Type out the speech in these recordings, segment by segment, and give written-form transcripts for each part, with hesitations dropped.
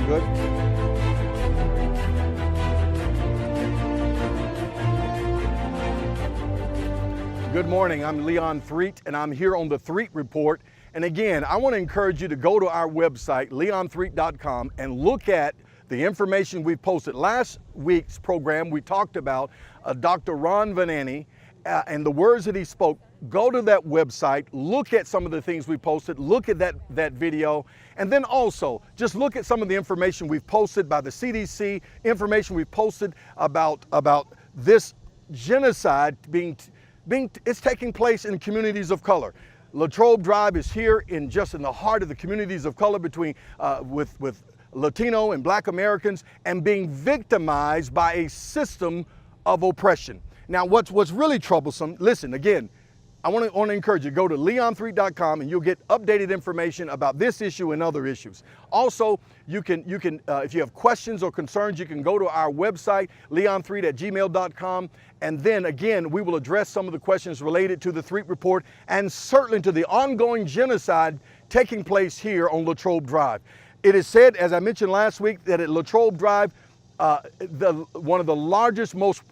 Good. Good morning. I'm Leon Threatt, and I'm here on the Threatt Report. And again, I want to encourage you to go to our website, leonthreatt.com, and look at the information we've posted. Last week's program, we talked about Dr. Ron Vanani and the words that he spoke. Go to that website, look at some of the things we posted, look at that video, and then also just look at some of the information we've posted by the CDC, information we've posted about this genocide it's taking place in communities of color. Latrobe Drive is here in the heart of the communities of color with Latino and Black Americans, and being victimized by a system of oppression. Now, what's really troublesome, listen, again, I want to encourage you, go to leonthreatt.com and you'll get updated information about this issue and other issues. Also, you can if you have questions or concerns, you can go to our website, leonthreatt@gmail.com, and then again, we will address some of the questions related to the Threatt Report and certainly to the ongoing genocide taking place here on Latrobe Drive. It is said, as I mentioned last week, that at Latrobe Drive, one of the largest, most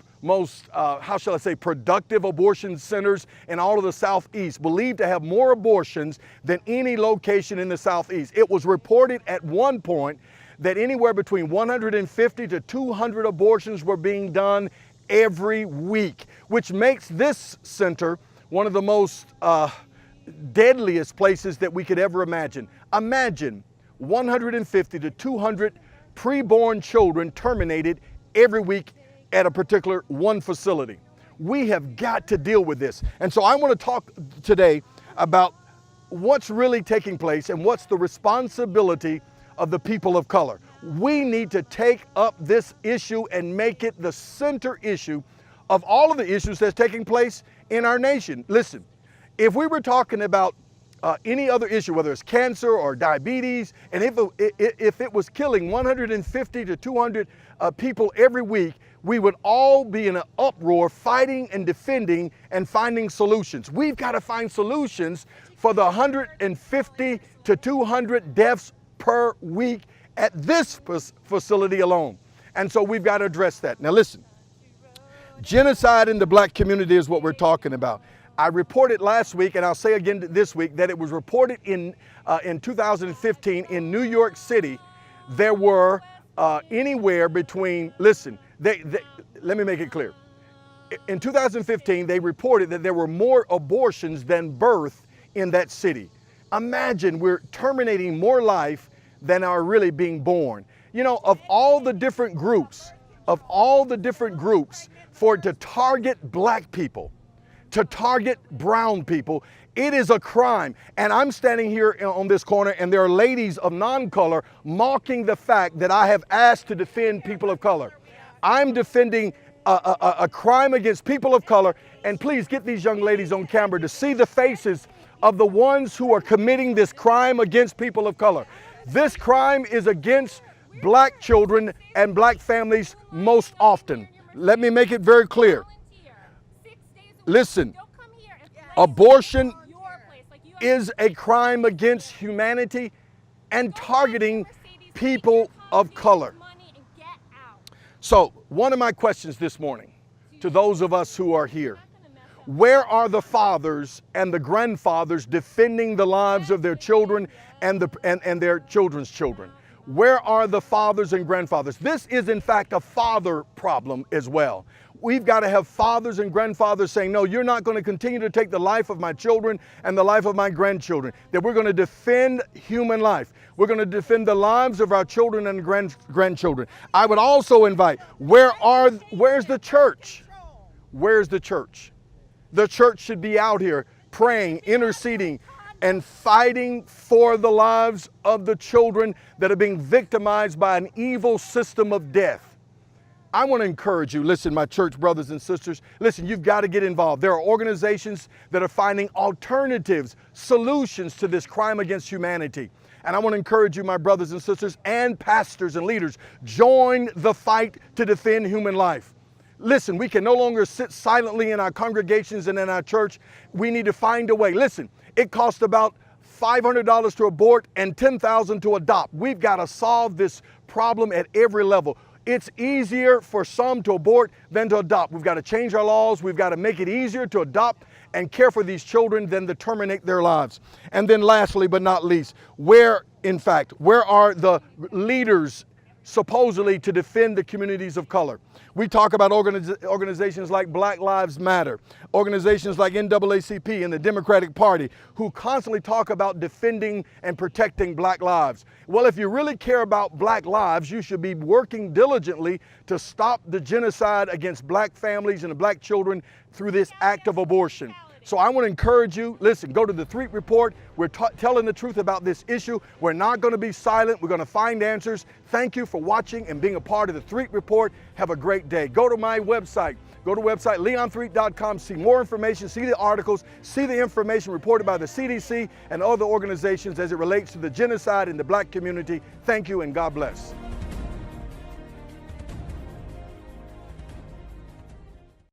productive abortion centers in all of the Southeast, believed to have more abortions than any location in the Southeast. It was reported at one point that anywhere between 150 to 200 abortions were being done every week, which makes this center one of the most deadliest places that we could ever imagine. Imagine 150 to 200 preborn children terminated every week at a particular one facility. We have got to deal with this. And so I want to talk today about what's really taking place and what's the responsibility of the people of color. We need to take up this issue and make it the center issue of all of the issues that's taking place in our nation. Listen, if we were talking about any other issue, whether it's cancer or diabetes, and if it was killing 150 to 200 people every week, we would all be in an uproar fighting and defending and finding solutions. We've got to find solutions for the 150 to 200 deaths per week at this facility alone. And so we've got to address that. Now listen, genocide in the Black community is what we're talking about. I reported last week, and I'll say again this week, that it was reported in 2015 in New York City. There were anywhere between, listen, let me make it clear. In 2015, they reported that there were more abortions than birth in that city. Imagine we're terminating more life than are really being born. You know, of all the different groups, for it to target Black people, to target brown people, it is a crime. And I'm standing here on this corner, and there are ladies of non-color mocking the fact that I have asked to defend people of color. I'm defending a crime against people of color, and please get these young ladies on camera to see the faces of the ones who are committing this crime against people of color. This crime is against Black children and Black families most often. Let me make it very clear. Listen, abortion is a crime against humanity and targeting people of color. So, one of my questions this morning to those of us who are here, where are the fathers and the grandfathers defending the lives of their children and their children's children? Where are the fathers and grandfathers? This is in fact a father problem as well. We've got to have fathers and grandfathers saying, no, you're not going to continue to take the life of my children and the life of my grandchildren. That we're going to defend human life. We're going to defend the lives of our children and grandchildren. I would also invite, where's the church? Where's the church? The church should be out here praying, interceding, and fighting for the lives of the children that are being victimized by an evil system of death. I want to encourage you, listen, my church brothers and sisters, listen, you've got to get involved. There are organizations that are finding alternatives, solutions to this crime against humanity. And I want to encourage you, my brothers and sisters, and pastors and leaders, join the fight to defend human life. Listen, we can no longer sit silently in our congregations and in our church. We need to find a way. Listen, it costs about $500 to abort, and $10,000 to adopt. We've got to solve this problem at every level. It's easier for some to abort than to adopt. We've got to change our laws. We've got to make it easier to adopt and care for these children than to terminate their lives. And then lastly, but not least, where are the leaders supposedly to defend the communities of color? We talk about organizations like Black Lives Matter, organizations like NAACP and the Democratic Party, who constantly talk about defending and protecting black lives. Well, if you really care about black lives, you should be working diligently to stop the genocide against black families and black children through this act of abortion. So I want to encourage you, listen, go to the Threatt Report. We're telling the truth about this issue. We're not going to be silent. We're going to find answers. Thank you for watching and being a part of the Threatt Report. Have a great day. Go to my website. Go to website leonthreatt.com. See more information, see the articles, see the information reported by the CDC and other organizations as it relates to the genocide in the black community. Thank you and God bless.